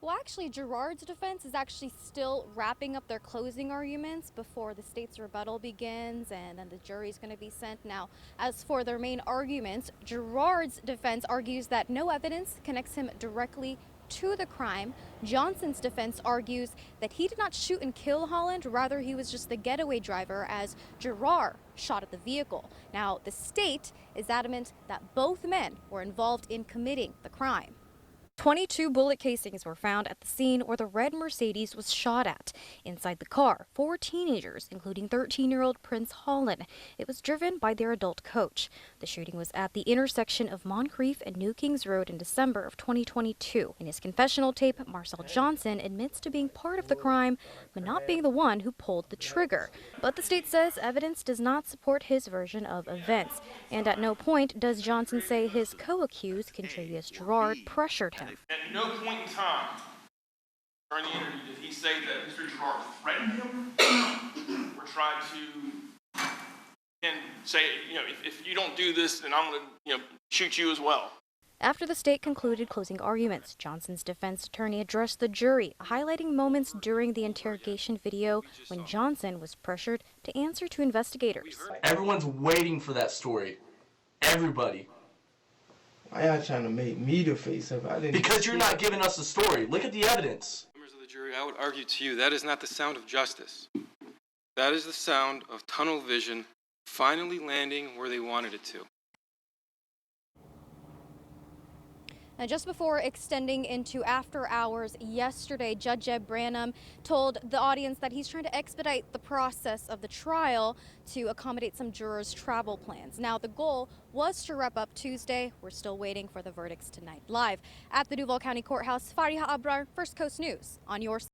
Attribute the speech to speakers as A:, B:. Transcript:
A: Well, actually, Garard's defense is actually still wrapping up their closing arguments before the state's rebuttal begins, and then the jury's going to be sent. Now, as for their main arguments, Garard's defense argues that no evidence connects him directly to the crime. Johnson's defense argues that he did not shoot and kill Holland, rather he was just the getaway driver as Garard shot at the vehicle. Now, the state is adamant that both men were involved in committing the crime. 22 bullet casings were found at the scene where the red Mercedes was shot at. Inside the car, 4 teenagers, including 13-year-old Prince Holland. It was driven by their adult coach. The shooting was at the intersection of Moncrief and New Kings Road in December of 2022. In his confessional tape, Marcel Johnson admits to being part of the crime, but not being the one who pulled the trigger. But the state says evidence does not support his version of events. And at no point does Johnson say his co-accused, Kentrevious Garard, pressured him.
B: At no point in time during the interview did he say that Mr. Garard threatened him or tried to and say, if you don't do this, then I'm going to, shoot you as well.
A: After the state concluded closing arguments, Johnson's defense attorney addressed the jury, highlighting moments during the interrogation video when Johnson was pressured to answer to investigators.
C: Everyone's waiting for that story. Everybody.
D: Why y'all trying to make me the face of it?
C: Because you're not giving us the story. Look at the evidence.
E: Members of the jury, I would argue to you that is not the sound of justice. That is the sound of tunnel vision finally landing where they wanted it to.
A: Now, just before extending into after hours yesterday, Judge Ed Branham told the audience that he's trying to expedite the process of the trial to accommodate some jurors' travel plans. Now, the goal was to wrap up Tuesday. We're still waiting for the verdicts tonight. Live at the Duval County Courthouse, Fariha Abrar, First Coast News on your